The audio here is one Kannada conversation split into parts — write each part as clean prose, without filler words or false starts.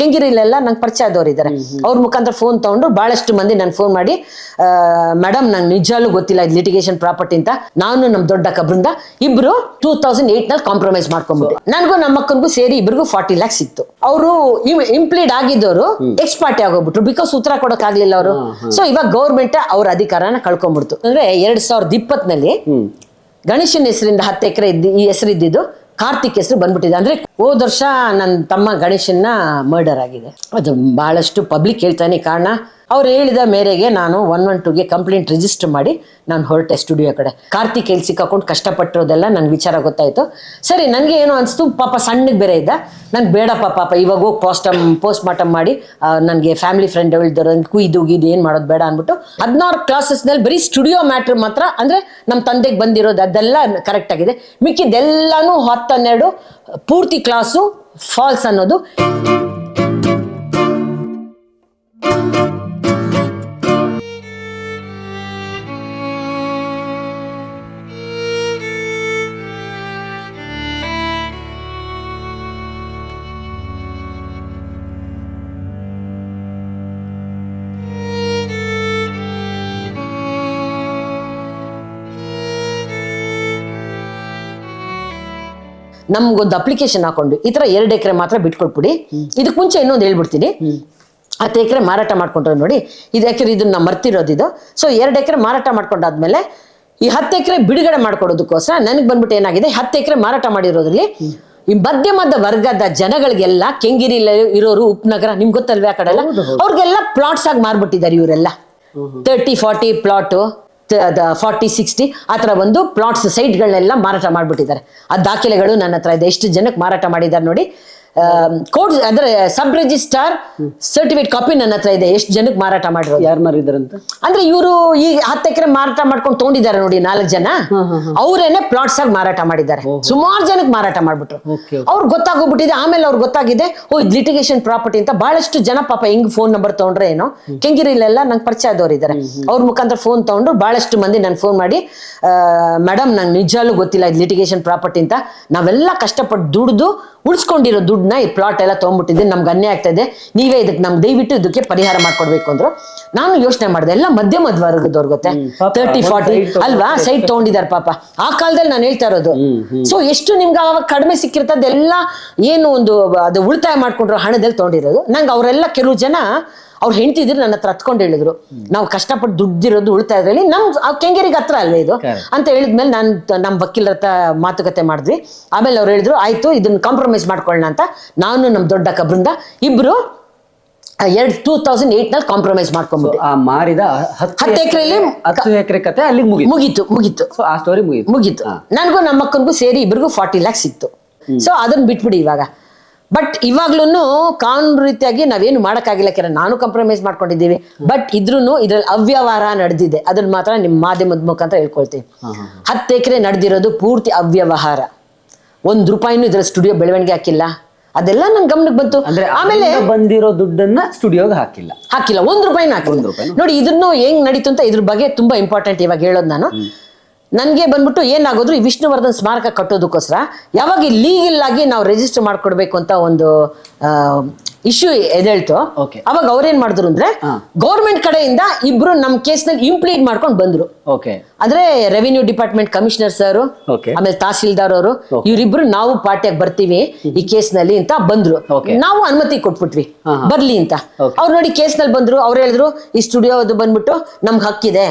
ಕೆಂಗಿರಿಲೆಲ್ಲ ನಂಗೆ ಪರಿಚಯ ಆದವ್ರು ಇದ್ದಾರೆ. ಅವ್ರ ಮುಖಾಂತರ ಫೋನ್ ತಗೊಂಡು ಬಹಳಷ್ಟು ಮಂದಿ ನನ್ ಫೋನ್ ಮಾಡಿ, ಮೇಡಮ್ ನಂಗೆ ನಿಜಾಲು ಗೊತ್ತಿಲ್ಲ ಇದು ಲಿಟಿಗೇಷನ್ ಪ್ರಾಪರ್ಟಿ ಅಂತ. ನಾನು ನಮ್ ದೊಡ್ಡ ಕಬ್ರಿಂದ ಇಬ್ರು 2008 ನಲ್ಲಿ ಕಾಂಪ್ರಮೈಸ್ ಮಾಡ್ಕೊಂಡ್ಬಿಟ್ಟು ನನಗೂ ನಮ್ಮ ಅಕ್ಕನಿಗೂ ಸೇರಿ ಇಬ್ರಿಗೂ 40 lakhs ಸಿಕ್ತು. ಅವರು ಇಂಪ್ಲೀಡ್ ಆಗಿದ್ದವರು ಎಕ್ಸ್ ಪಾರ್ಟಿ ಆಗೋಗ್ಬಿಟ್ರು, ಬಿಕಾಸ್ ಉತ್ತರ ಕೊಡಕ್ ಆಗ್ಲಿಲ್ಲ ಅವರು. ಸೊ ಇವಾಗ ಗೌರ್ಮೆಂಟ್ ಅವ್ರ ಅಧಿಕಾರನ ಕಳ್ಕೊಂಡ್ಬಿಡ್ತು. ಅಂದ್ರೆ 2020 ನಲ್ಲಿ ಗಣೇಶನ್ ಹೆಸರಿಂದ 10 ಎಕರೆ ಈ ಹೆಸರು ಇದ್ದಿದ್ದು ಕಾರ್ತಿಕ್ ಹೆಸರು ಬಂದ್ಬಿಟ್ಟಿದೆ. ಅಂದ್ರೆ ಹೋದ ವರ್ಷ ನನ್ನ ತಮ್ಮ ಗಣೇಶನ್ನ ಮರ್ಡರ್ ಆಗಿದೆ. ಅದು ಬಹಳಷ್ಟು ಪಬ್ಲಿಕ್ ಹೇಳ್ತಾನೆ. ಕಾರಣ ಅವ್ರು ಹೇಳಿದ ಮೇರೆಗೆ ನಾನು 112ಗೆ ಕಂಪ್ಲೇಂಟ್ ರಿಜಿಸ್ಟರ್ ಮಾಡಿ ನಾನು ಹೊರಟೆ ಸ್ಟುಡಿಯೋ ಕಡೆ. ಕಾರ್ತಿಕ್ ಎಲ್ಲಿ ಸಿಕ್ಕಾಕೊಂಡು ಕಷ್ಟಪಟ್ಟಿರೋದೆಲ್ಲ ನನ್ಗೆ ವಿಚಾರ ಗೊತ್ತಾಯ್ತು. ಸರಿ, ನನಗೆ ಏನೋ ಅನಿಸ್ತು, ಪಾಪ ಸಣ್ಣಗೆ ಬೇರೆ ಇದ್ದ, ನನ್ಗೆ ಬೇಡಪ್ಪ ಪಾಪ ಇವಾಗ ಹೋಗಿ ಪೋಸ್ಟ್ ಮಾರ್ಟಮ್ ಮಾಡಿ ನನಗೆ ಫ್ಯಾಮಿಲಿ ಫ್ರೆಂಡ್ ಹೇಳಿದ್ರು ಕುಯ್ದು ಗೀದು ಏನು ಮಾಡೋದು ಬೇಡ ಅಂದ್ಬಿಟ್ಟು 16 ಕ್ಲಾಸಸ್ನಲ್ಲಿ ಬರೀ ಸ್ಟುಡಿಯೋ ಮ್ಯಾಟ್ರ್ ಮಾತ್ರ, ಅಂದರೆ ನಮ್ಮ ತಂದೆಗೆ ಬಂದಿರೋದು ಅದೆಲ್ಲ ಕರೆಕ್ಟ್ ಆಗಿದೆ. ಮಿಕ್ಕಿದ್ದೆಲ್ಲನೂ 10-12 ಪೂರ್ತಿ ಕ್ಲಾಸು ಫಾಲ್ಸ್ ಅನ್ನೋದು. ನಮ್ಗೊಂದು ಅಪ್ಲಿಕೇಶನ್ ಹಾಕೊಂಡು ಈ ತರ 2 ಎಕರೆ ಮಾತ್ರ ಬಿಟ್ಕೊಟ್ಬಿಡಿ. ಇದಕ್ಕೆ ಮುಂಚೆ ಇನ್ನೊಂದು ಹೇಳ್ಬಿಡ್ತೀನಿ, 10 ಎಕರೆ ಮಾರಾಟ ಮಾಡ್ಕೊಂಡ್ರೆ ನೋಡಿ, ಇದು ಯಾಕೆಂದ್ರೆ ಇದನ್ನ ಮರ್ತಿರೋದು ಇದು. ಸೊ 2 ಎಕರೆ ಮಾರಾಟ ಮಾಡ್ಕೊಂಡಾದ್ಮೇಲೆ ಈ 10 ಎಕರೆ ಬಿಡುಗಡೆ ಮಾಡ್ಕೊಡೋದಕ್ಕೋಸ್ಕರ ನನಗೆ ಬಂದ್ಬಿಟ್ಟು ಏನಾಗಿದೆ, 10 ಎಕರೆ ಮಾರಾಟ ಮಾಡಿರೋದ್ರಲ್ಲಿ ಈ ಮಧ್ಯಮದ ವರ್ಗದ ಜನಗಳಿಗೆಲ್ಲ, ಕೆಂಗಿರಿ ಇರೋರು, ಉಪನಗರ ನಿಮ್ಗೆ ಗೊತ್ತಲ್ವೇ ಆ ಕಡೆ ಎಲ್ಲ, ಅವ್ರಿಗೆಲ್ಲ ಪ್ಲಾಟ್ಸ್ ಆಗಿ ಮಾರ್ಬಿಟ್ಟಿದ್ದಾರೆ ಇವರೆಲ್ಲ. 30-40 ಪ್ಲಾಟು, 40-60 ಆ ಥರ ಒಂದು ಪ್ಲಾಟ್ಸ್ ಸೈಟ್ಗಳನ್ನೆಲ್ಲ ಮಾರಾಟ ಮಾಡ್ಬಿಟ್ಟಿದ್ದಾರೆ. ಆ ದಾಖಲೆಗಳು ನನ್ನ ಹತ್ರ ಇದೆ, ಎಷ್ಟು ಜನಕ್ಕೆ ಮಾರಾಟ ಮಾಡಿದ್ದಾರೆ ನೋಡಿ. ಕೋಡ್ ಅಂದ್ರೆ ಸಬ್ ರಿಜಿಸ್ಟ್ರಾರ್ ಸರ್ಟಿಫಿಕೇಟ್ ಕಾಪಿ ನನ್ನ ಹತ್ರ ಇದೆ, ಎಷ್ಟು ಜನಕ್ಕೆ ಮಾರಾಟ ಮಾಡಿರೋದು. ಯಾರು ಮಾರಿದಾರಂತ ಅಂದ್ರೆ ಇವರು ಈಗ 10 ಎಕರೆ ಮಾರಾಟ ಮಾಡ್ಕೊಂಡು ತಗೊಂಡಿದ್ದಾರೆ ನೋಡಿ 4 ಜನ, ಅವರೇನೆ ಪ್ಲಾಟ್ಸ್ ಆಗಿ ಮಾರಾಟ ಮಾಡಿದ್ದಾರೆ. ಸುಮಾರು ಜನಕ್ಕೆ ಮಾರಾಟ ಮಾಡ್ಬಿಟ್ರು. ಅವ್ರಿಗೆ ಗೊತ್ತಾಗೋಗ್ಬಿಟ್ಟಿದೆ. ಆಮೇಲೆ ಅವ್ರಿಗೆ ಗೊತ್ತಾಗಿದೆ, ಓ ಇದು ಲಿಟಿಗೇಷನ್ ಪ್ರಾಪರ್ಟಿ ಅಂತ. ಬಹಳಷ್ಟು ಜನ ಪಾಪ ಹೆಂಗ್ ಫೋನ್ ನಂಬರ್ ತಗೊಂಡ್ರೆ ಏನೋ, ಕೆಂಗಿರಿಲೆಲ್ಲ ನಂಗೆ ಪರಿಚಯ ಆದವ್ರು ಇದ್ದಾರೆ. ಅವ್ರ ಮುಖಾಂತರ ಫೋನ್ ತಗೊಂಡು ಬಹಳಷ್ಟು ಮಂದಿ ನನ್ ಫೋನ್ ಮಾಡಿ, ಮೇಡಮ್ ನಂಗೆ ನಿಜಾಲು ಗೊತ್ತಿಲ್ಲ ಇದು ಲಿಟಿಗೇಷನ್ ಪ್ರಾಪರ್ಟಿ ಅಂತ. ನಾವೆಲ್ಲ ಕಷ್ಟಪಟ್ಟು ದುಡ್ದು ಉಳಿಸ್ಕೊಂಡಿರೋ ದುಡ್ಡನ್ನ ಈ ಪ್ಲಾಟ್ ಎಲ್ಲ ತೊಗೊಂಡ್ಬಿಟ್ಟಿದ್ದೀನಿ, ನಮ್ಗೆ ಅನ್ಯಾಯ ಆಗ್ತಾ ಇದೆ, ನೀವೇ ಇದಕ್ಕೆ ನಮ್ಗೆ ದಯವಿಟ್ಟು ಇದಕ್ಕೆ ಪರಿಹಾರ ಮಾಡ್ಕೊಡ್ಬೇಕು ಅಂದ್ರು. ನಾನು ಯೋಚನೆ ಮಾಡಿದೆ, ಎಲ್ಲ ಮಧ್ಯಮದ ವರ್ಗದವ್ರು ಗೊತ್ತೆ, 30-40 ಅಲ್ವಾ ಸೈಟ್ ತಗೊಂಡಿದ್ದಾರೆ ಪಾಪ. ಆ ಕಾಲದಲ್ಲಿ ನಾನು ಹೇಳ್ತಾ ಇರೋದು. ಸೊ ಎಷ್ಟು ನಿಮ್ಗೆ ಅವಾಗ ಕಡಿಮೆ ಸಿಕ್ಕಿರ್ತದೆಲ್ಲ ಏನು ಒಂದು ಅದು ಉಳಿತಾಯ ಮಾಡ್ಕೊಂಡ್ರು ಹಣದಲ್ಲಿ ತಗೊಂಡಿರೋದು. ನಂಗೆ ಅವರೆಲ್ಲ ಕೆಲವು ಜನ ಅವ್ರು ಹೆಂಡ್ತಿದ್ರು ನನ್ನ ಹತ್ರ ಹತ್ಕೊಂಡು ಹೇಳಿದ್ರು, ನಾವು ಕಷ್ಟಪಟ್ಟು ದುಡ್ದಿರೋದು ಉಳಿತಾಯದ್ರಲ್ಲಿ ನಮ್ ಕೆಂಗೇರಿಗೆ ಹತ್ರ ಅಲ್ವೇ ಇದು ಅಂತ ಹೇಳಿದ್ಮೇಲೆ ನಾನು ನಮ್ಮ ವಕೀಲರ ಹತ್ರ ಮಾತುಕತೆ ಮಾಡಿದ್ವಿ. ಆಮೇಲೆ ಅವ್ರು ಹೇಳಿದ್ರು ಆಯ್ತು ಇದನ್ನ ಕಾಂಪ್ರಮೈಸ್ ಮಾಡ್ಕೊಳ್ಳೋಣ ಅಂತ. ನಾನು ನಮ್ಮ ದೊಡ್ಡ ಕಬ್ರಿಂದ ಇಬ್ರು 2008 ನಲ್ಲಿ ಕಾಂಪ್ರಮೈಸ್ ಮಾಡ್ಕೊಂಡ್ಬಿಟ್ಟು ಆ ಮಾರಿದ 10 ಎಕರೆಯಲ್ಲಿ 10 ಎಕರೆ ಕತೆ ಅಲ್ಲಿ ಮುಗೀತು. ಆ ಸ್ಟೋರಿ ಮುಗೀತು. ನನಗೂ ನಮ್ಮ ಅಕ್ಕನಿಗೂ ಸೇರಿ ಇಬ್ರಿಗೂ 40 lakhs ಸಿಕ್ತು. ಸೊ ಅದನ್ನ ಬಿಟ್ಬಿಡಿ ಇವಾಗ. ಬಟ್ ಇವಾಗ್ಲೂ ಕಾನೂನು ರೀತಿಯಾಗಿ ನಾವೇನು ಮಾಡೋಕ್ಕಾಗಿಲ್ಲ, ಕೆಲ ನಾನು ಕಾಂಪ್ರಮೈಸ್ ಮಾಡ್ಕೊಂಡಿದ್ದೀವಿ. ಬಟ್ ಇದ್ರೂ ಇದ್ರಲ್ಲಿ ಅವ್ಯವಹಾರ ನಡೆದಿದೆ, ಅದನ್ನ ಮಾತ್ರ ನಿಮ್ಮ ಮಾಧ್ಯಮದ ಮುಖಾಂತರ ಹೇಳ್ಕೊಳ್ತೀವಿ. 10 ಎಕರೆ ನಡೆದಿರೋದು ಪೂರ್ತಿ ಅವ್ಯವಹಾರ. ₹1 ಇದ್ರ ಸ್ಟುಡಿಯೋ ಬೆಳವಣಿಗೆ ಹಾಕಿಲ್ಲ, ಅದೆಲ್ಲ ನನ್ ಗಮನಕ್ಕೆ ಬಂತು. ಆಮೇಲೆ ಬಂದಿರೋ ದುಡ್ಡನ್ನ ಸ್ಟುಡಿಯೋಗೆ ಹಾಕಿಲ್ಲ ₹1 ಹಾಕಿಲ್ಲ. ನೋಡಿ ಇದನ್ನು ಹೆಂಗ್ ನಡೀತು ಅಂತ ಇದ್ರ ಬಗ್ಗೆ ತುಂಬಾ ಇಂಪಾರ್ಟೆಂಟ್ ಇವಾಗ ಹೇಳೋದು ನಾನು. ನನಗೆ ಬಂದ್ಬಿಟ್ಟು ಏನಾಗೋದ್ರು ಈ ವಿಷ್ಣುವರ್ಧನ್ ಸ್ಮಾರಕ ಕಟ್ಟೋದಕ್ಕೋಸ್ಕರ ಯಾವಾಗ ಲೀಗಲ್ ಆಗಿ ನಾವು ರಿಜಿಸ್ಟರ್ ಮಾಡ್ಕೊಡ್ಬೇಕು ಅಂತ ಒಂದು ಇಶ್ಯೂ ಎದೇಳ್ತು, ಅವಾಗ ಅವ್ರೇನ್ ಮಾಡಿದ್ರು ಅಂದ್ರೆ ಗೌರ್ಮೆಂಟ್ ಕಡೆಯಿಂದ ಇಬ್ರು ನಮ್ ಕೇಸ್ ನಲ್ಲಿ ಇಂಪ್ಲೀಡ್ ಮಾಡ್ಕೊಂಡು ಬಂದ್ರು. ಅಂದ್ರೆ ರೆವಿನ್ಯೂ ಡಿಪಾರ್ಟ್ಮೆಂಟ್ ಕಮಿಷನರ್ ಸರ್, ಆಮೇಲೆ ತಹಸೀಲ್ದಾರ್ ಅವರು, ಇವರಿಬ್ರು ನಾವು ಪಾರ್ಟಿಯಾಗಿ ಬರ್ತೀವಿ ಈ ಕೇಸ್ ನಲ್ಲಿ ಅಂತ ಬಂದ್ರು. ನಾವು ಅನುಮತಿ ಕೊಟ್ಬಿಟ್ವಿ ಬರ್ಲಿ ಅಂತ. ಅವ್ರು ನೋಡಿ ಕೇಸ್ ನಲ್ಲಿ ಬಂದ್ರು. ಅವ್ರು ಹೇಳಿದ್ರು ಈ ಸ್ಟುಡಿಯೋದು ಬಂದ್ಬಿಟ್ಟು ನಮ್ಗೆ ಹಕ್ಕಿದೆ,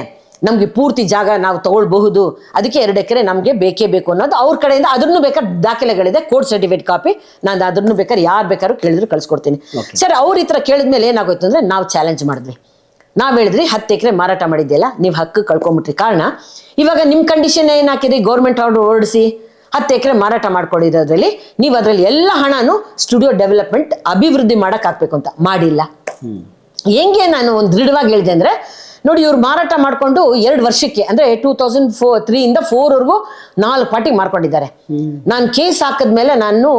ನಮ್ಗೆ ಪೂರ್ತಿ ಜಾಗ ನಾವು ತಗೊಳ್ಬಹುದು, ಅದಕ್ಕೆ 2 ಎಕರೆ ನಮ್ಗೆ ಬೇಕೇ ಬೇಕು ಅನ್ನೋದು ಅವ್ರ ಕಡೆಯಿಂದ. ಅದನ್ನು ಬೇಕಾದ್ರೆ ದಾಖಲೆಗಳಿದೆ, ಕೋರ್ಟ್ ಸರ್ಟಿಫಿಕೇಟ್ ಕಾಪಿ, ನಾನು ಅದನ್ನು ಬೇಕಾದ್ರೆ ಯಾರು ಬೇಕಾದ್ರೂ ಕೇಳಿದ್ರು ಕಳ್ಸಿಕೊಡ್ತೀನಿ. ಸರಿ, ಅವ್ರ ಈ ತರ ಕೇಳಿದ್ಮೇಲೆ ಏನಾಗೋಯ್ತು ಅಂದ್ರೆ ನಾವು ಚಾಲೆಂಜ್ ಮಾಡಿದ್ವಿ. ನಾವ್ ಹೇಳಿದ್ರಿ 10 ಎಕರೆ ಮಾರಾಟ ಮಾಡಿದ್ಯಲ್ಲ, ನೀವು ಹಕ್ಕು ಕಳ್ಕೊಂಬಿಟ್ರಿ. ಕಾರಣ ಇವಾಗ ನಿಮ್ ಕಂಡೀಷನ್ ಏನ್ ಹಾಕಿದ್ರಿ, ಗೌರ್ಮೆಂಟ್ ಆರ್ಡರ್ ಹೊರಡಿಸಿ 10 ಎಕರೆ ಮಾರಾಟ ಮಾಡ್ಕೊಂಡಿರೋದ್ರಲ್ಲಿ ನೀವು ಅದ್ರಲ್ಲಿ ಎಲ್ಲ ಹಣನು ಸ್ಟುಡಿಯೋ ಡೆವಲಪ್ಮೆಂಟ್ ಅಭಿವೃದ್ಧಿ ಮಾಡಕ್ ಹಾಕ್ಬೇಕು ಅಂತ ಮಾಡಿಲ್ಲ. ಹೆಂಗೆ ನಾನು ಒಂದು ದೃಢವಾಗಿ ಹೇಳಿದೆ ಅಂದ್ರೆ, ನೋಡಿ ಇವ್ರು ಮಾರಾಟ ಮಾಡ್ಕೊಂಡು 2 ವರ್ಷಕ್ಕೆ ಅಂದ್ರೆ 2003 ಇಂದ 4 ವರೆಗೂ 4 ಪಾರ್ಟಿ ಮಾರ್ಕೊಂಡಿದ್ದಾರೆ. ನಾನು ಕೇಸ್ ಹಾಕಿದ್ಮೇಲೆ ನಾನು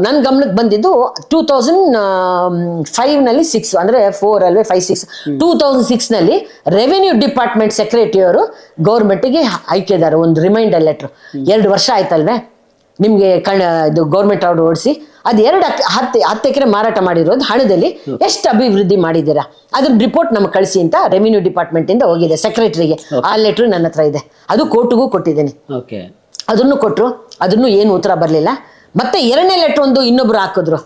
ನನ್ನ ಗಮನಕ್ಕೆ ಬಂದಿದ್ದು 2005 ನಲ್ಲಿ 6 ಅಂದ್ರೆ 4 ಅಲ್ವೇ 5-6 2006 ನಲ್ಲಿ ರೆವಿನ್ಯೂ ಡಿಪಾರ್ಟ್ಮೆಂಟ್ ಸೆಕ್ರೆಟರಿ ಅವರು ಗೌರ್ಮೆಂಟ್ಗೆ ಹಾಕಿದ್ದಾರೆ ಒಂದು ರಿಮೈಂಡರ್ ಲೆಟರ್. 2 ವರ್ಷ ಆಯ್ತಲ್ವೇ ನಿಮ್ಗೆ ಇದು ಗೌರ್ಮೆಂಟ್ ಆರ್ಡರ್ ಹೊರಡಿಸಿ, ಅದು 10 ಎಕರೆ ಮಾರಾಟ ಮಾಡಿರೋದು ಹಣದಲ್ಲಿ ಎಷ್ಟು ಅಭಿವೃದ್ಧಿ ಮಾಡಿದ್ದೀರಾ ಅದ್ರ ರಿಪೋರ್ಟ್ ನಮ್ಗೆ ಕಳಿಸಿ ಅಂತ ರೆವಿನ್ಯೂ ಡಿಪಾರ್ಟ್ಮೆಂಟ್ ಇಂದ ಹೋಗಿದೆ ಸೆಕ್ರೆಟರಿಗೆ. ಆ ಲೆಟ್ರು ನನ್ನ ಹತ್ರ ಇದೆ, ಅದು ಕೋರ್ಟ್ಗೂ ಕೊಟ್ಟಿದ್ದೀನಿ. ಅದನ್ನು ಕೊಟ್ಟರು, ಅದನ್ನು ಏನು ಉತ್ತರ ಬರಲಿಲ್ಲ. ಮತ್ತೆ 2ನೇ ಲೆಟ್ರ್ ಒಂದು ಇನ್ನೊಬ್ರು ಹಾಕಿದ್ರು,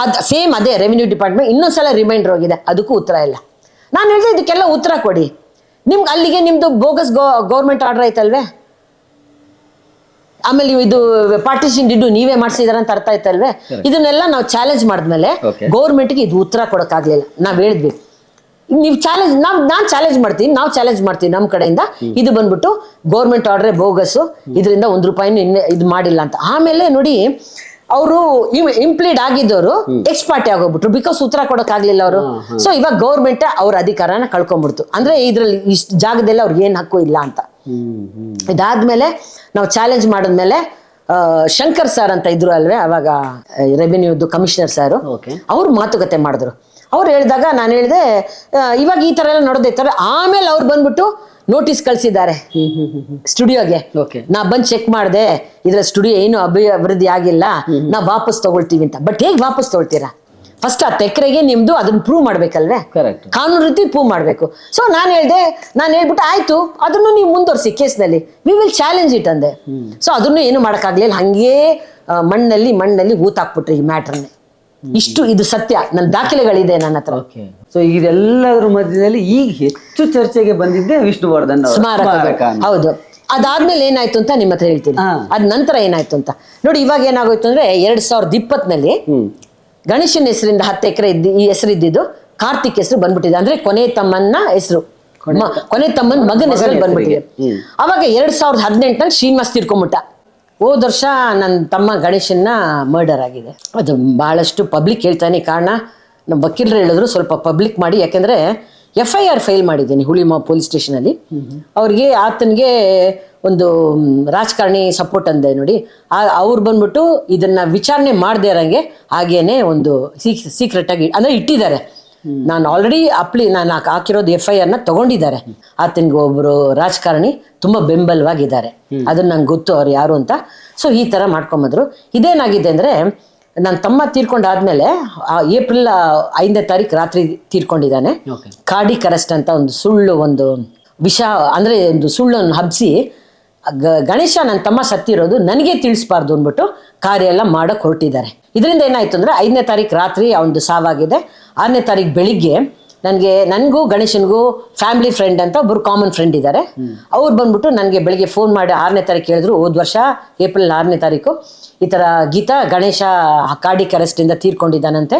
ಅದು ಸೇಮ್ ಅದೇ ರೆವಿನ್ಯೂ ಡಿಪಾರ್ಟ್ಮೆಂಟ್ ಇನ್ನೊಂದ್ಸಲ ರಿಮೈಂಡರ್ ಹೋಗಿದೆ, ಅದಕ್ಕೂ ಉತ್ತರ ಇಲ್ಲ. ನಾನು ಹೇಳಿದೆ ಇದಕ್ಕೆಲ್ಲ ಉತ್ತರ ಕೊಡಿ, ನಿಮ್ಗೆ ಅಲ್ಲಿಗೆ ನಿಮ್ದು ಬೋಗಸ್ ಗೌರ್ಮೆಂಟ್ ಆರ್ಡರ್ ಐತಲ್ವೇ, ಆಮೇಲೆ ಇದು ಪಾರ್ಟಿಷನ್ ಡಿಡು ನೀವೇ ಮಾಡಿಸಿದಾರ ಅಂತ ಅರ್ಥ ಆಯ್ತಲ್ವೇ. ಇದನ್ನೆಲ್ಲ ನಾವು ಚಾಲೆಂಜ್ ಮಾಡಿದ್ಮೇಲೆ ಗೌರ್ಮೆಂಟ್ಗೆ ಇದು ಉತ್ತರ ಕೊಡೋಕ್ಕಾಗ್ಲಿಲ್ಲ. ನಾವು ಹೇಳಿದ್ವಿ ನೀವು ಚಾಲೆಂಜ್, ನಾನು ಚಾಲೆಂಜ್ ಮಾಡ್ತೀನಿ, ನಾವು ಚಾಲೆಂಜ್ ಮಾಡ್ತೀವಿ ನಮ್ಮ ಕಡೆಯಿಂದ, ಇದು ಬಂದ್ಬಿಟ್ಟು ಗೌರ್ಮೆಂಟ್ ಆರ್ಡ್ರೇ ಬೋಗಸ್ಸು, ಇದರಿಂದ 1 ರೂಪಾಯಿನೂ ಇದು ಮಾಡಿಲ್ಲ ಅಂತ. ಆಮೇಲೆ ನೋಡಿ ಅವರು ಇಂಪ್ಲೀಡ್ ಆಗಿದ್ದವರು ಎಕ್ಸ್ ಪಾರ್ಟಿ ಆಗೋಗ್ಬಿಟ್ರು, ಬಿಕಾಸ್ ಉತ್ತರ ಕೊಡೋಕ್ಕಾಗ್ಲಿಲ್ಲ ಅವರು. ಸೊ ಇವಾಗ ಗೌರ್ಮೆಂಟ್ ಅವ್ರ ಅಧಿಕಾರನ ಕಳ್ಕೊಂಡ್ಬಿಡ್ತು, ಅಂದ್ರೆ ಇದ್ರಲ್ಲಿ ಇಷ್ಟು ಜಾಗದಲ್ಲಿ ಅವ್ರಿಗೆ ಏನ್ ಹಕ್ಕು ಇಲ್ಲ ಅಂತ. ಇದಾದ್ಮೇಲೆ ನಾವು ಚಾಲೆಂಜ್ ಮಾಡಿದ್ಮೇಲೆ ಶಂಕರ್ ಸರ್ ಅಂತ ಇದ್ರು ಅಲ್ವೇ ಅವಾಗ ರೆವಿನ್ಯೂದು ಕಮಿಷನರ್ ಸರ್, ಅವ್ರು ಮಾತುಕತೆ ಮಾಡಿದ್ರು. ಅವ್ರು ಹೇಳಿದಾಗ ನಾನು ಹೇಳಿದೆ ಇವಾಗ ಈ ತರ ಎಲ್ಲ ನೋಡೋದೈತಾರೆ. ಆಮೇಲೆ ಅವ್ರು ಬಂದ್ಬಿಟ್ಟು ನೋಟಿಸ್ ಕಳ್ಸಿದ್ದಾರೆ ಸ್ಟುಡಿಯೋಗೆ. ನಾ ಬಂದು ಚೆಕ್ ಮಾಡಿದೆ, ಇದ್ರ ಸ್ಟುಡಿಯೋ ಏನು ಅಭಿವೃದ್ಧಿ ಆಗಿಲ್ಲ, ನಾ ವಾಪಸ್ ತಗೊಳ್ತೀವಿ ಅಂತ. ಬಟ್ ಹೇಗೆ ವಾಪಸ್ ತಗೊಳ್ತೀರಾ? ಫಸ್ಟ್ 10 ಎಕರೆಗೆ ನಿಮ್ದು ಅದನ್ನ ಪ್ರೂವ್ ಮಾಡ್ಬೇಕಲ್ವೇ, ಕಾನೂನು ರೀತಿ ಪ್ರೂವ್ ಮಾಡ್ಬೇಕು. ಸೊ ನಾನು ಹೇಳ್ಬಿಟ್ಟು ಆಯ್ತು ಅದನ್ನು ನೀವು ಮುಂದುವರಿಸಿ ಕೇಸ್ನಲ್ಲಿ, ವಿ ವಿಲ್ ಚಾಲೆಂಜ್ ಇಟ್ ಅಂದೆ. ಸೊ ಅದನ್ನು ಏನು ಮಾಡೋಕ್ಕಾಗ್ಲಿಲ್ಲ, ಹಂಗೇ ಮಣ್ಣಲ್ಲಿ ಊತಾಕ್ಬಿಟ್ರಿ ಈ ಮ್ಯಾಟ್ರನ್ನೇ. ಇಷ್ಟು ಇದು ಸತ್ಯ, ನನ್ನ ದಾಖಲೆಗಳಿದೆ ನನ್ನ ಹತ್ರ. ಸೊ ಇದೆಲ್ಲದ್ರ ಮಧ್ಯದಲ್ಲಿ ಈಗ ಹೆಚ್ಚು ಚರ್ಚೆಗೆ ಬಂದಿದ್ದೆ ವಿಷ್ಣುವರ್ಧನ್ ಸ್ಮಾರಕ. ಹೌದು, ಅದಾದ್ಮೇಲೆ ಏನಾಯ್ತು ಅಂತ ನಿಮ್ಮ ಹತ್ರ ಹೇಳ್ತೀನಿ. ಅದ್ ನಂತರ ಏನಾಯ್ತು ಅಂತ ನೋಡಿ. ಇವಾಗ ಏನಾಗೋಯ್ತು ಅಂದ್ರೆ 2020ನಲ್ಲಿ ಗಣೇಶನ್ ಹೆಸರಿಂದ 10 ಎಕರೆ ಈ ಹೆಸರು ಇದ್ದಿದ್ದು ಕಾರ್ತಿಕ್ ಹೆಸರು ಬಂದ್ಬಿಟ್ಟಿದೆ. ಅಂದ್ರೆ ಕೊನೆ ತಮ್ಮನ ಹೆಸರು, ಕೊನೆ ತಮ್ಮನ ಮಗನ ಹೆಸರು ಬಂದ್ಬಿಟ್ಟಿದೆ. ಅವಾಗ 2018ನಲ್ಲಿ ಶ್ರೀನಿವಾಸ್ ತೀರ್ಕೊಂಬಿಟ್ಟ. ಹೋದ ವರ್ಷ ನನ್ನ ತಮ್ಮ ಗಣೇಶನ್ನ ಮರ್ಡರ್ ಆಗಿದೆ. ಅದು ಬಹಳಷ್ಟು ಪಬ್ಲಿಕ್ ಹೇಳ್ತಾನೆ. ಕಾರಣ ನಮ್ಮ ವಕೀಲರು ಹೇಳಿದ್ರು ಸ್ವಲ್ಪ ಪಬ್ಲಿಕ್ ಮಾಡಿ, ಯಾಕೆಂದರೆ FIR ಫೈಲ್ ಮಾಡಿದ್ದೀನಿ ಹುಳಿಮಾವು ಪೊಲೀಸ್ ಸ್ಟೇಷನಲ್ಲಿ. ಅವ್ರಿಗೆ ಆತನಿಗೆ ಒಂದು ರಾಜಕಾರಣಿ ಸಪೋರ್ಟ್ ಅಂದೆ ನೋಡಿ. ಅವ್ರು ಬಂದ್ಬಿಟ್ಟು ಇದನ್ನು ವಿಚಾರಣೆ ಮಾಡದೇ ಇರೋಂಗೆ ಹಾಗೇನೆ ಒಂದು ಸೀಕ್ರೆಟಾಗಿ ಅಂದರೆ ಇಟ್ಟಿದ್ದಾರೆ. ನಾನು ಆಲ್ರೆಡಿ ನಾನು ಹಾಕಿರೋದು FIRನ ತಗೊಂಡಿದ್ದಾರೆ. ಆತನಿಗೆ ಒಬ್ಬರು ರಾಜಕಾರಣಿ ತುಂಬ ಬೆಂಬಲವಾಗಿದ್ದಾರೆ, ಅದನ್ನ ನಂಗೆ ಗೊತ್ತು ಅವ್ರು ಯಾರು ಅಂತ. ಸೊ ಈ ಥರ ಮಾಡ್ಕೊಂಬಂದ್ರು. ಇದೇನಾಗಿದೆ ಅಂದರೆ ನನ್ನ ತಮ್ಮ ತೀರ್ಕೊಂಡಾದ್ಮೇಲೆ ಏಪ್ರಿಲ್ 5ನೇ ತಾರೀಕು ರಾತ್ರಿ ತೀರ್ಕೊಂಡಿದ್ದಾನೆ. ಕಾರ್ಡಿಕ್ ಅರೆಸ್ಟ್ ಅಂತ ಒಂದು ಸುಳ್ಳು, ಒಂದು ವಿಷ ಅಂದರೆ ಒಂದು ಸುಳ್ಳನ್ನು ಹಬ್ಬಿಸಿ ಗಣೇಶ ನನ್ನ ತಮ್ಮ ಸತ್ತಿರೋದು ನನಗೆ ತಿಳಿಸ್ಬಾರ್ದು ಅಂದ್ಬಿಟ್ಟು ಕಾರ್ಯ ಎಲ್ಲ ಮಾಡೋಕ್ಕೆ ಹೊರಟಿದ್ದಾರೆ. ಇದರಿಂದ ಏನಾಯ್ತು ಅಂದರೆ 5ನೇ ತಾರೀಕು ರಾತ್ರಿ ಒಂದು ಸಾವಾಗಿದೆ. 6ನೇ ತಾರೀಕು ಬೆಳಿಗ್ಗೆ ನನಗೂ ಗಣೇಶನ್ಗೂ ಫ್ಯಾಮಿಲಿ ಫ್ರೆಂಡ್ ಅಂತ ಒಬ್ಬರು ಕಾಮನ್ ಫ್ರೆಂಡ್ ಇದ್ದಾರೆ. ಅವ್ರು ಬಂದ್ಬಿಟ್ಟು ನನಗೆ ಬೆಳಿಗ್ಗೆ ಫೋನ್ ಮಾಡಿ 6ನೇ ತಾರೀಕು ಹೇಳಿದ್ರು, ಹೋದ ವರ್ಷ ಏಪ್ರಿಲ್ 6ನೇ ತಾರೀಕು ಈ ಥರ ಗೀತಾ ಗಣೇಶ ಕಾರ್ಡಿಕ್ ಅರೆಸ್ಟಿಂದ ತೀರ್ಕೊಂಡಿದ್ದಾನಂತೆ,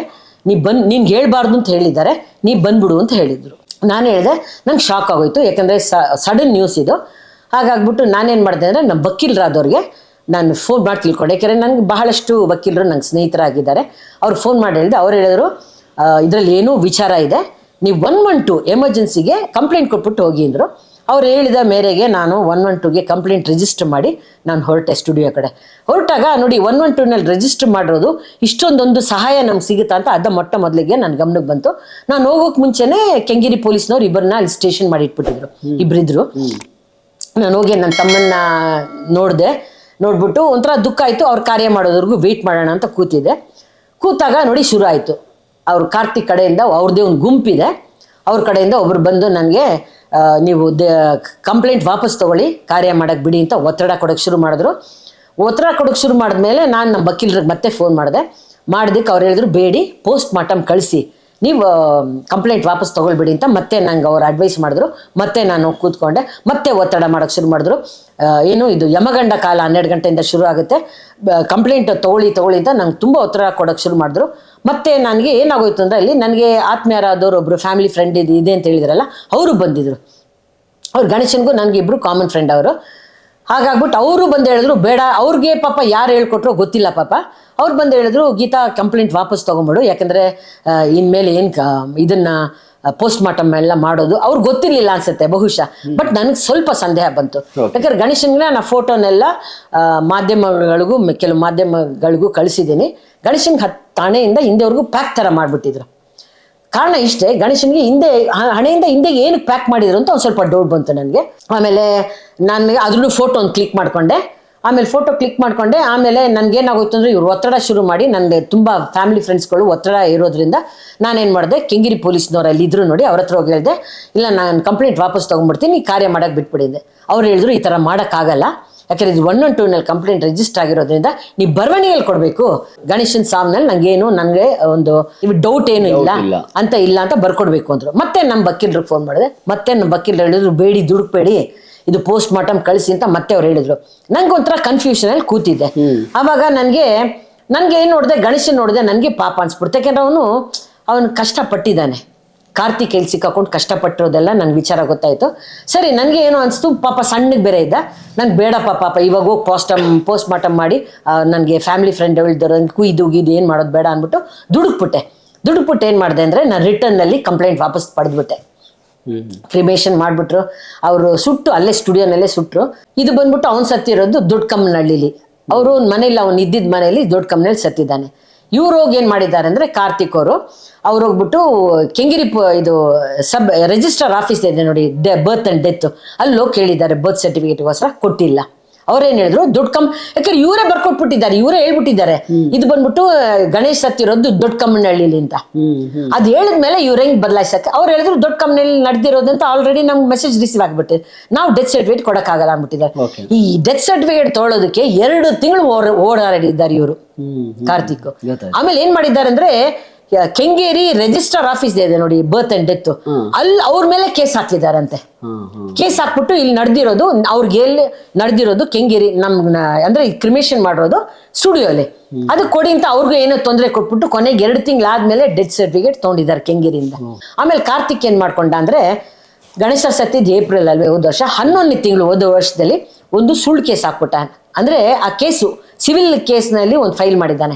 ನೀನು ಹೇಳ್ಬಾರ್ದು ಅಂತ ಹೇಳಿದ್ದಾರೆ, ನೀ ಬಂದ್ಬಿಡು ಅಂತ ಹೇಳಿದ್ರು. ನಾನು ಹೇಳಿದೆ, ನಂಗೆ ಶಾಕ್ ಆಗೋಯ್ತು, ಯಾಕಂದರೆ ಸಡನ್ ನ್ಯೂಸ್ ಇದು. ಹಾಗಾಗ್ಬಿಟ್ಟು ನಾನೇನು ಮಾಡಿದೆ ಅಂದರೆ ನಮ್ಮ ವಕೀಲರಾದವ್ರಿಗೆ ನಾನು ಫೋನ್ ಮಾಡಿ ತಿಳ್ಕೊಂಡೆ. ಯಾಕೆಂದರೆ ನನಗೆ ಬಹಳಷ್ಟು ವಕೀಲರು ನಂಗೆ ಸ್ನೇಹಿತರಾಗಿದ್ದಾರೆ. ಅವ್ರು ಫೋನ್ ಮಾಡಿ ಹೇಳಿದೆ. ಅವ್ರು ಹೇಳಿದ್ರು, ಇದರಲ್ಲಿ ಏನೂ ವಿಚಾರ ಇದೆ, ನೀವು 112 ಎಮರ್ಜೆನ್ಸಿಗೆ ಕಂಪ್ಲೇಂಟ್ ಕೊಟ್ಬಿಟ್ಟು ಹೋಗಿ ಅಂದರು. ಅವ್ರು ಹೇಳಿದ ಮೇರೆಗೆ ನಾನು 112ಗೆ ಕಂಪ್ಲೇಂಟ್ ರಿಜಿಸ್ಟರ್ ಮಾಡಿ ನಾನು ಹೊರಟೆ ಸ್ಟುಡಿಯೋ ಕಡೆ. ಹೊರಟಾಗ ನೋಡಿ 112ನಲ್ಲಿ ರಿಜಿಸ್ಟರ್ ಮಾಡಿರೋದು ಇಷ್ಟೊಂದೊಂದು ಸಹಾಯ ನಮ್ಗೆ ಸಿಗುತ್ತಾ ಅಂತ ಅದ ಮೊದಲಿಗೆ ನನ್ನ ಗಮನಕ್ಕೆ ಬಂತು. ನಾನು ಹೋಗೋಕೆ ಮುಂಚೆನೇ ಕೆಂಗೇರಿ ಪೊಲೀಸ್ನವ್ರು ಇಬ್ಬರನ್ನ ಅಲ್ಲಿ ಸ್ಟೇಷನ್ ಮಾಡಿ ಇಟ್ಬಿಟ್ಟಿದ್ರು, ಇಬ್ಬರಿದ್ರು. ನಾನು ಹೋಗಿ ನನ್ನ ತಮ್ಮನ್ನ ನೋಡ್ಬಿಟ್ಟು ಒಂಥರ ದುಃಖ ಆಯಿತು. ಅವ್ರ ಕಾರ್ಯ ಮಾಡೋದ್ರಿಗೂ ವೆಯ್ಟ್ ಮಾಡೋಣ ಅಂತ ಕೂತಾಗ ನೋಡಿ ಶುರು ಆಯಿತು. ಅವ್ರ ಕಾರ್ತಿಕ್ ಕಡೆಯಿಂದ ಅವ್ರದ್ದೇ ಒಂದು ಗುಂಪಿದೆ, ಅವ್ರ ಕಡೆಯಿಂದ ಒಬ್ರು ಬಂದು ನನಗೆ ನೀವು ಕಂಪ್ಲೇಂಟ್ ವಾಪಸ್ ತೊಗೊಳ್ಳಿ, ಕಾರ್ಯ ಮಾಡೋಕ್ಕೆ ಬಿಡಿ ಅಂತ ಒತ್ತಡ ಕೊಡೋಕ್ಕೆ ಶುರು ಮಾಡಿದ್ರು. ಒತ್ತಡ ಕೊಡೋಕ್ಕೆ ಶುರು ಮಾಡಿದ್ಮೇಲೆ ನಾನು ನಮ್ಮ ವಕೀಲರಿಗೆ ಮತ್ತೆ ಫೋನ್ ಮಾಡಿದ್ದಕ್ಕೆ ಅವ್ರು ಹೇಳಿದ್ರು, ಬೇಡಿ ಪೋಸ್ಟ್ ಮಾರ್ಟಮ್ ಕಳಿಸಿ, ನೀವು ಕಂಪ್ಲೇಂಟ್ ವಾಪಸ್ ತೊಗೊಳ್ಬಿಡಿ ಅಂತ ಮತ್ತೆ ನಂಗೆ ಅವ್ರು ಅಡ್ವೈಸ್ ಮಾಡಿದ್ರು. ಮತ್ತೆ ನಾನು ಕೂತ್ಕೊಂಡೆ, ಮತ್ತೆ ಒತ್ತಡ ಮಾಡೋಕ್ಕೆ ಶುರು ಮಾಡಿದ್ರು. ಏನು ಇದು ಯಮಗಂಡ ಕಾಲ 12 ಗಂಟೆಯಿಂದ ಶುರು ಆಗುತ್ತೆ, ಕಂಪ್ಲೇಂಟ್ ತೊಗೊಳ್ಳಿ ಅಂತ ನಂಗೆ ತುಂಬ ಒತ್ತಡ ಕೊಡೋಕ್ಕೆ ಶುರು ಮಾಡಿದ್ರು. ಮತ್ತೆ ನನಗೆ ಏನಾಗೋಯ್ತು ಅಂದರೆ ಅಲ್ಲಿ ನನಗೆ ಆತ್ಮೀಯರಾದವರು ಒಬ್ಬರು ಫ್ಯಾಮಿಲಿ ಫ್ರೆಂಡ್ ಇದೆ ಅಂತ ಹೇಳಿದ್ರಲ್ಲ, ಅವರು ಬಂದಿದ್ರು. ಅವ್ರು ಗಣೇಶನ್ಗೂ ನನಗೆ ಇಬ್ಬರು ಕಾಮನ್ ಫ್ರೆಂಡ್ ಅವರು. ಹಾಗಾಗ್ಬಿಟ್ಟು ಅವರು ಬಂದು ಹೇಳಿದ್ರು, ಬೇಡ, ಅವ್ರಿಗೆ ಪಾಪ ಯಾರು ಹೇಳ್ಕೊಟ್ರೋ ಗೊತ್ತಿಲ್ಲ ಪಾಪ, ಅವ್ರು ಬಂದು ಹೇಳಿದ್ರು, ಗೀತಾ ಕಂಪ್ಲೇಂಟ್ ವಾಪಸ್ ತೊಗೊಂಬಿಡು, ಯಾಕಂದರೆ ಇನ್ಮೇಲೆ ಏನು ಇದನ್ನು ಪೋಸ್ಟ್ ಮಾರ್ಟಮ್ ಎಲ್ಲ ಮಾಡೋದು ಅವ್ರಿಗೆ ಗೊತ್ತಿರಲಿಲ್ಲ ಅನ್ಸುತ್ತೆ ಬಹುಶಃ. ಬಟ್ ನನಗೆ ಸ್ವಲ್ಪ ಸಂದೇಹ ಬಂತು, ಯಾಕಂದ್ರೆ ಗಣೇಶನ್ಗೆ ನಾನು ಫೋಟೋನೆಲ್ಲ ಕೆಲವು ಮಾಧ್ಯಮಗಳಿಗೂ ಕಳಿಸಿದ್ದೀನಿ. ಗಣೇಶನ್ಗೆ 10 ಹಣೆಯಿಂದ ಹಿಂದೆವರೆಗೂ ಪ್ಯಾಕ್ ಥರ ಮಾಡಿಬಿಟ್ಟಿದ್ರು. ಕಾರಣ ಇಷ್ಟೇ, ಗಣೇಶನ್ಗೆ ಹಣೆಯಿಂದ ಹಿಂದೆ ಏನಕ್ಕೆ ಪ್ಯಾಕ್ ಮಾಡಿದ್ರು ಅಂತ ಒಂದು ಸ್ವಲ್ಪ ಡೌಟ್ ಬಂತು ನನಗೆ. ಆಮೇಲೆ ನನಗೆ ಅದ್ರೂ ಫೋಟೋ ಒಂದು ಕ್ಲಿಕ್ ಮಾಡಿಕೊಂಡೆ. ಆಮೇಲೆ ಫೋಟೋ ಕ್ಲಿಕ್ ಮಾಡ್ಕೊಂಡೆ. ಆಮೇಲೆ ನನ್ಗೇನಾಗೋಯ್ತು ಅಂದರೆ ಇವ್ರು ಒತ್ತಡ ಶುರು ಮಾಡಿ, ನನಗೆ ತುಂಬ ಫ್ಯಾಮಿಲಿ ಫ್ರೆಂಡ್ಸ್ಗಳು ಒತ್ತಡ ಇರೋದ್ರಿಂದ ನಾನೇನು ಮಾಡಿದೆ, ಕೆಂಗೇರಿ ಪೊಲೀಸ್ನವ್ರು ಅಲ್ಲಿ ಇದ್ರು ನೋಡಿ, ಅವ್ರ ಹತ್ರ ಹೋಗಿ ಹೇಳಿದೆ, ಇಲ್ಲ ನಾನು ಕಂಪ್ಲೇಂಟ್ ವಾಪಸ್ ತೊಗೊಂಡ್ಬಿಡ್ತೀನಿ, ಕಾರ್ಯ ಮಾಡೋಕ್ಕೆ ಬಿಟ್ಬಿಟ್ಟಿದ್ದೆ. ಅವ್ರು ಹೇಳಿದ್ರು ಈ ಥರ ಮಾಡೋಕ್ಕಾಗಲ್ಲ, ಯಾಕಂದ್ರೆ ಇದು 112 ಕಂಪ್ಲೇಂಟ್ ರಿಜಿಸ್ಟರ್ ಆಗಿರೋದ್ರಿಂದ ನೀವು ಬರವಣಿಗೆಯಲ್ಲಿ ಕೊಡಬೇಕು. ಗಣೇಶನ್ ಸಾವ್ನಲ್ಲಿ ನನಗೆ ಒಂದು ಡೌಟ್ ಏನು ಇಲ್ಲ ಅಂತ ಬರ್ಕೊಡ್ಬೇಕು ಅಂದರು. ಮತ್ತೆ ನಮ್ಮ ವಕೀಲರಿಗೆ ಫೋನ್ ಮಾಡಿದೆ. ಮತ್ತೆ ನಮ್ಮ ವಕೀಲರು ಹೇಳಿದ್ರು ಬೇಡಿ ದುಡುಕ್ಬೇಡಿ, ಇದು ಪೋಸ್ಟ್ ಮಾರ್ಟಮ್ ಕಳಿಸಿ ಅಂತ ಮತ್ತೆ ಅವ್ರು ಹೇಳಿದ್ರು. ನಂಗೆ ಒಂಥರ ಕನ್ಫ್ಯೂಷನಲ್ಲಿ ಕೂತಿದ್ದೆ. ಆವಾಗ ನನಗೆ ಏನು ನೋಡಿದೆ, ಗಣೇಶನ್ ನೋಡಿದೆ, ನನಗೆ ಪಾಪ ಅನ್ಸ್ಬಿಡ್ತು. ಯಾಕೆಂದ್ರೆ ಅವನು ಕಷ್ಟಪಟ್ಟಿದ್ದಾನೆ, ಕಾರ್ತಿಕೇಯಲ್ಲಿ ಸಿಕ್ಕಾಕೊಂಡು ಕಷ್ಟಪಟ್ಟಿರೋದೆಲ್ಲ ನನಗೆ ವಿಚಾರ ಗೊತ್ತಾಯಿತು. ಸರಿ, ನನಗೆ ಏನೋ ಅನಿಸ್ತು, ಪಾಪ ಸಣ್ಣಗೆ ಬೇರೆ ಇದ್ದ, ನಂಗೆ ಬೇಡಪ್ಪ ಪಾಪ ಇವಾಗ ಹೋಗಿ ಪೋಸ್ಟ್ ಮಾರ್ಟಮ್ ಮಾಡಿ ನನಗೆ ಫ್ಯಾಮಿಲಿ ಫ್ರೆಂಡ್ ಹೇಳಿದ್ರು, ನಂಗೆ ಕುಯ್ದು ಏನು ಮಾಡೋದು ಬೇಡ ಅಂದ್ಬಿಟ್ಟು ದುಡುಕ್ಬಿಟ್ಟು ಏನು ಮಾಡಿದೆ ಅಂದರೆ, ನಾನು ರಿಟರ್ನಲ್ಲಿ ಕಂಪ್ಲೇಂಟ್ ವಾಪಸ್ ಪಡೆದ್ಬಿಟ್ಟೆ. ಕ್ರಿಮೇಷನ್ ಮಾಡಿಬಿಟ್ರು, ಅವರು ಸುಟ್ಟು ಅಲ್ಲೇ ಸ್ಟುಡಿಯೋನಲ್ಲೇ ಸುಟ್ಟರು. ಇದು ಬಂದ್ಬಿಟ್ಟು ಅವ್ನು ಸತ್ತಿರೋದು ದೊಡ್ಡಕಮ್ಮನಹಳ್ಳಿಲಿ. ಅವರು ಮನೇಲಿ ಅವ್ನು ಇದ್ದಿದ್ದ ಮನೆಯಲ್ಲಿ ದೊಡ್ಡಕಮ್ಮನಲ್ಲಿ ಸತ್ತಿದ್ದಾನೆ. ಇವ್ರು ಹೋಗಿ ಏನು ಮಾಡಿದ್ದಾರೆ ಅಂದರೆ, ಕಾರ್ತಿಕ್ ಅವ್ರು ಹೋಗ್ಬಿಟ್ಟು ಕೆಂಗೇರಿ ಇದು ರಿಜಿಸ್ಟರ್ ಆಫೀಸ್ ಇದೆ ನೋಡಿ, ಬರ್ತ್ ಆ್ಯಂಡ್ ಡೆತ್, ಅಲ್ಲಿ ಹೋಗಿ ಕೇಳಿದ್ದಾರೆ ಬರ್ತ್ ಸರ್ಟಿಫಿಕೇಟ್ಗೋಸ್ಕರ, ಕೊಟ್ಟಿಲ್ಲ. ಅವ್ರೇನು ಹೇಳಿದ್ರು, ಯಾಕಂದ್ರೆ ಇವರೇ ಬರ್ಕೊಟ್ಬಿಟ್ಟಿದ್ದಾರೆ, ಇವರೇ ಹೇಳ್ಬಿಟ್ಟಿದ್ದಾರೆ ಇದು ಬಂದ್ಬಿಟ್ಟು ಗಣೇಶ್ ಸತ್ತಿರೋದು ದೊಡ್ಡಕಮ್ಮನಹಳ್ಳಿಲಿ ಅಂತ. ಅದು ಹೇಳಿದ್ಮೇಲೆ ಇವ್ರ ಹೆಂಗ್ ಬದಲಾಯಿಸಕ್ಕೆ, ಅವ್ರು ಹೇಳಿದ್ರು ದೊಡ್ಡಕಮ್ಮನಹಳ್ಳಿ ನಡೆದಿರೋದಂತ ಆಲ್ರೆಡಿ ನಮ್ಗೆ ಮೆಸೇಜ್ ರಿಸೀವ್ ಆಗಿಬಿಟ್ಟಿದೆ, ನಾವು ಡೆತ್ ಸರ್ಟಿಫಿಕೇಟ್ ಕೊಡೋಕ್ಕಾಗಲ್ಲ ಅಂದ್ಬಿಟ್ಟಿದ್ದಾರೆ. ಈ ಡೆತ್ ಸರ್ಟಿಫಿಕೇಟ್ ತೊಗೊಳೋದಕ್ಕೆ 2 ತಿಂಗಳು ಓಡಾಡಿದ್ದಾರೆ ಇವರು, ಕಾರ್ತಿಕ್. ಆಮೇಲೆ ಏನ್ ಮಾಡಿದ್ದಾರೆ ಅಂದ್ರೆ, ಕೆಂಗೇರಿ ರಿಜಿಸ್ಟರ್ ಆಫೀಸ್ ಇದೆ ನೋಡಿ, ಬರ್ತ್ ಅಂಡ್ ಡೆತ್, ಅಲ್ಲಿ ಅವ್ರ ಮೇಲೆ ಕೇಸ್ ಹಾಕಿದಾರಂತೆ. ಕೇಸ್ ಹಾಕ್ಬಿಟ್ಟು ಇಲ್ಲಿ ನಡೆದಿರೋದು, ಅವ್ರಿಗೆ ಎಲ್ಲಿ ನಡೆದಿರೋದು ಕೆಂಗೇರಿ, ಅಂದ್ರೆ ಕ್ರಿಮೇಷನ್ ಮಾಡಿರೋದು ಸ್ಟುಡಿಯೋಲಿ, ಅದು ಕೊಡಿ ಅಂತ ಅವ್ರಿಗೂ ಏನೋ ತೊಂದರೆ ಕೊಟ್ಬಿಟ್ಟು ಕೊನೆಗೆ 2 ತಿಂಗಳಾದ್ಮೇಲೆ ಡೆತ್ ಸರ್ಟಿಫಿಕೇಟ್ ತೊಗೊಂಡಿದ್ದಾರೆ ಕೆಂಗೇರಿಯಿಂದ. ಆಮೇಲೆ ಕಾರ್ತಿಕ್ ಏನ್ ಮಾಡ್ಕೊಂಡ ಅಂದ್ರೆ, ಗಣೇಶ ಸತ್ತಿದ್ದು ಏಪ್ರಿಲ್ ಅಲ್ವೇ ಹೋದ ವರ್ಷ, 11ನೇ ತಿಂಗಳು ಹೋದ ವರ್ಷದಲ್ಲಿ ಒಂದು ಸುಳ್ಳು ಕೇಸ್ ಹಾಕ್ಬಿಟ್ಟ. ಅಂದ್ರೆ ಆ ಕೇಸು ಸಿವಿಲ್ ಕೇಸ್ನಲ್ಲಿ ಒಂದು ಫೈಲ್ ಮಾಡಿದ್ದಾನೆ.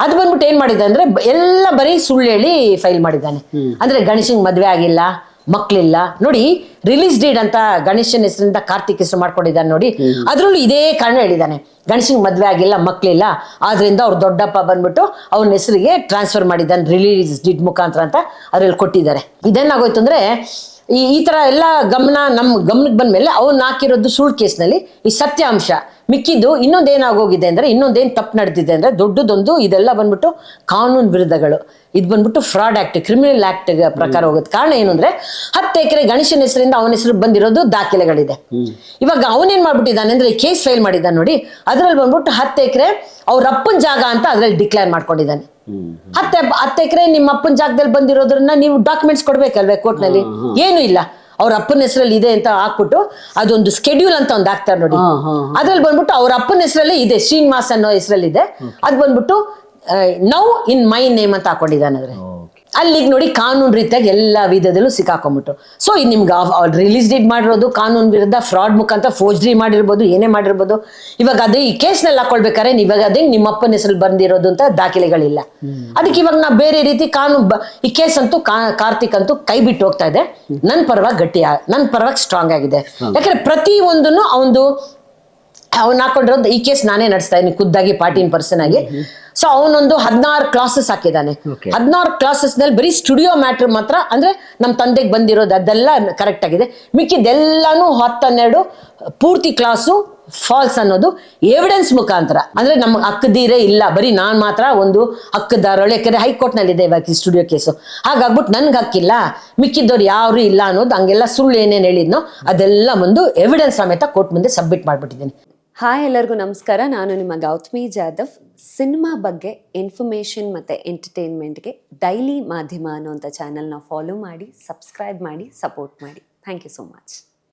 ಅದು ಬಂದ್ಬಿಟ್ಟು ಏನ್ ಮಾಡಿದ ಅಂದ್ರೆ, ಎಲ್ಲ ಬರೀ ಸುಳ್ಳು ಹೇಳಿ ಫೈಲ್ ಮಾಡಿದ್ದಾನೆ. ಅಂದ್ರೆ ಗಣೇಶನ್ ಮದ್ವೆ ಆಗಿಲ್ಲ, ಮಕ್ಳಿಲ್ಲ ನೋಡಿ, ರಿಲೀಸ್ ಡೇಟ್ ಅಂತ ಗಣೇಶನ್ ಹೆಸರಿಂದ ಕಾರ್ತಿಕ್ ಹೆಸರು ಮಾಡ್ಕೊಂಡಿದ್ದಾನೆ ನೋಡಿ, ಅದ್ರಲ್ಲೂ ಇದೇ ಕಾರಣ ಹೇಳಿದ್ದಾನೆ, ಗಣೇಶನ್ ಮದ್ವೆ ಆಗಿಲ್ಲ, ಮಕ್ಳಿಲ್ಲ, ಆದ್ರಿಂದ ಅವ್ರ ದೊಡ್ಡಪ್ಪ ಬಂದ್ಬಿಟ್ಟು ಅವನ ಹೆಸರಿಗೆ ಟ್ರಾನ್ಸ್ಫರ್ ಮಾಡಿದ್ದಾನೆ ರಿಲೀಸ್ ಡೇಟ್ ಮುಖಾಂತರ ಅಂತ ಅದ್ರಲ್ಲಿ ಕೊಟ್ಟಿದ್ದಾರೆ. ಇದೇನಾಗೋಯ್ತು ಅಂದ್ರೆ, ಈ ತರ ಎಲ್ಲ ನಮ್ಮ ಗಮನಕ್ಕೆ ಬಂದ್ಮೇಲೆ ಅವ್ನು ಹಾಕಿರೋದು ಸುಳ್ಳು ಕೇಸ್ನಲ್ಲಿ ಈ ಸತ್ಯಾಂಶ, ಮಿಕ್ಕಿದ್ದು ಇನ್ನೊಂದೇನಾಗೋಗಿದೆ ಅಂದ್ರೆ, ಇನ್ನೊಂದೇನು ತಪ್ಪು ನಡೆದಿದೆ ಅಂದ್ರೆ, ದೊಡ್ಡದೊಂದು ಇದೆಲ್ಲ ಬಂದ್ಬಿಟ್ಟು ಕಾನೂನು ವಿರುದ್ಧಗಳು, ಇದು ಬಂದ್ಬಿಟ್ಟು ಫ್ರಾಡ್ ಆಕ್ಟ್, ಕ್ರಿಮಿನಲ್ ಆಕ್ಟ್ ಪ್ರಕಾರ ಹೋಗುತ್ತೆ. ಕಾರಣ ಏನು ಅಂದ್ರೆ, 10 ಎಕರೆ ಗಣೇಶನ ಹೆಸರಿಂದ ಅವನ ಹೆಸರು ಬಂದಿರೋದು ದಾಖಲೆಗಳಿದೆ. ಇವಾಗ ಅವನೇನ್ ಮಾಡ್ಬಿಟ್ಟಿದ್ದಾನೆ ಅಂದ್ರೆ, ಈ ಕೇಸ್ ಫೈಲ್ ಮಾಡಿದ್ದಾನೆ ನೋಡಿ, ಅದ್ರಲ್ಲಿ ಬಂದ್ಬಿಟ್ಟು 10 ಎಕರೆ ಅವ್ರ ಅಪ್ಪನ ಜಾಗ ಅಂತ ಅದ್ರಲ್ಲಿ ಡಿಕ್ಲೇರ್ ಮಾಡ್ಕೊಂಡಿದ್ದಾನೆ. 10 ಎಕರೆ ನಿಮ್ಮ ಅಪ್ಪನ ಜಾಗದಲ್ಲಿ ಬಂದಿರೋದ್ರನ್ನ ನೀವು ಡಾಕ್ಯುಮೆಂಟ್ಸ್ ಕೊಡ್ಬೇಕಲ್ವೇ ಕೋರ್ಟ್ನಲ್ಲಿ, ಏನು ಇಲ್ಲ, ಅವ್ರ ಅಪ್ಪನ ಹೆಸರಲ್ಲಿ ಇದೆ ಅಂತ ಹಾಕ್ಬಿಟ್ಟು ಅದೊಂದು ಸ್ಕೆಡ್ಯೂಲ್ ಅಂತ ಒಂದು ಹಾಕ್ತಾರೆ ನೋಡಿ, ಅದ್ರಲ್ಲಿ ಬಂದ್ಬಿಟ್ಟು ಅವ್ರ ಅಪ್ಪನ ಹೆಸರಲ್ಲಿ ಇದೆ, ಶ್ರೀನಿವಾಸ್ ಅನ್ನೋ ಹೆಸರಲ್ಲಿ ಇದೆ, ಅದು ಬಂದ್ಬಿಟ್ಟು ನೌ ಇನ್ ಮೈ ನೇಮ್ ಅಂತ ಹಾಕೊಂಡಿದ್ದಾನೆ. ಅಂದ್ರೆ ಅಲ್ಲಿಗೆ ನೋಡಿ ಕಾನೂನು ರೀತಿಯಾಗಿ ಎಲ್ಲ ವಿಧದಲ್ಲೂ ಸಿಕ್ಕಾಕೊಂಡ್ಬಿಟ್ಟು. ಸೊ ಇದು ನಿಮ್ಗೆ ರಿಲೀಸ್ ಡೇಟ್ ಮಾಡಿರೋದು ಕಾನೂನು ವಿರುದ್ಧ, ಫ್ರಾಡ್ ಮುಖಾಂತರ ಫೋರ್ಜರಿ ಮಾಡಿರ್ಬೋದು, ಏನೇ ಮಾಡಿರ್ಬೋದು. ಇವಾಗ ಅದೇ ಈ ಕೇಸ್ನಲ್ಲಿ ಹಾಕೊಳ್ಬೇಕಾದ್ರೆ ಇವಾಗ ಅದೇ ನಿಮ್ಮ ಅಪ್ಪನ ಹೆಸರಲ್ಲಿ ಬಂದಿರೋದು ಅಂತ ದಾಖಲೆಗಳಿಲ್ಲ. ಅದಕ್ಕೆ ಇವಾಗ ನಾವು ಬೇರೆ ರೀತಿ ಕಾನೂನು, ಈ ಕೇಸ್ ಅಂತೂ ಕಾರ್ತಿಕ್ ಅಂತೂ ಕೈ ಬಿಟ್ಟು ಹೋಗ್ತಾ ಇದೆ. ನನ್ನ ಪರವಾಗಿ ಸ್ಟ್ರಾಂಗ್ ಆಗಿದೆ. ಯಾಕಂದ್ರೆ ಪ್ರತಿ ಒಂದನ್ನು ಅವ್ನು ಹಾಕೊಂಡಿರೋದು, ಈ ಕೇಸ್ ನಾನೇ ನಡೆಸ್ತಾ ಇದ್ದೀನಿ ಖುದ್ದಾಗಿ, ಪಾರ್ಟಿನ್ ಪರ್ಸನ್ ಆಗಿ. ಸೊ ಅವನೊಂದು 16 ಕ್ಲಾಸಸ್ ಹಾಕಿದ್ದಾನೆ. 16 ಕ್ಲಾಸಸ್ ನಲ್ಲಿ ಬರೀ ಸ್ಟುಡಿಯೋ ಮ್ಯಾಟ್ರ್ ಮಾತ್ರ, ಅಂದ್ರೆ ನಮ್ಮ ತಂದೆಗೆ ಬಂದಿರೋದು ಅದೆಲ್ಲ ಕರೆಕ್ಟ್ ಆಗಿದೆ, ಮಿಕ್ಕಿದೆಲ್ಲಾನು 10-12 ಪೂರ್ತಿ ಕ್ಲಾಸು ಫಾಲ್ಸ್ ಅನ್ನೋದು ಎವಿಡೆನ್ಸ್ ಮುಖಾಂತರ. ಅಂದ್ರೆ ನಮ್ಮ ಹಕ್ಕದೀರೇ ಇಲ್ಲ, ಬರೀ ನಾನ್ ಮಾತ್ರ ಒಂದು ಹಕ್ಕದಾರಳು. ಯಾಕಂದ್ರೆ ಹೈಕೋರ್ಟ್ ನಲ್ಲಿ ಇದೆ ಇವಾಗ ಈ ಸ್ಟುಡಿಯೋ ಕೇಸು, ಹಾಗಾಗ್ಬಿಟ್ಟು ನನ್ಗೆ ಹಕ್ಕಿಲ್ಲ, ಮಿಕ್ಕಿದ್ದವ್ರು ಯಾರು ಇಲ್ಲ ಅನ್ನೋದು, ಹಂಗೆಲ್ಲ ಸುಳ್ಳು ಏನೇನು ಹೇಳಿದ್ನೋ ಅದೆಲ್ಲ ಒಂದು ಎವಿಡೆನ್ಸ್ ಸಮೇತ ಕೋರ್ಟ್ ಮುಂದೆ ಸಬ್ಮಿಟ್ ಮಾಡ್ಬಿಟ್ಟಿದ್ದೀನಿ. ಹಾಯ್, ಎಲ್ಲರಿಗೂ ನಮಸ್ಕಾರ. ನಾನು ನಿಮ್ಮ ಗೌತಮಿ ಜಾಧವ್. ಸಿನಿಮಾ ಬಗ್ಗೆ ಇನ್ಫಾರ್ಮೇಷನ್ ಮತ್ತು ಎಂಟರ್ಟೈನ್ಮೆಂಟ್ಗೆ ಡೈಲಿ ಮಾಧ್ಯಮ ಅನ್ನೋಂಥ ಚಾನಲ್ನ ಫಾಲೋ ಮಾಡಿ, ಸಬ್ಸ್ಕ್ರೈಬ್ ಮಾಡಿ, ಸಪೋರ್ಟ್ ಮಾಡಿ. Thank you so much.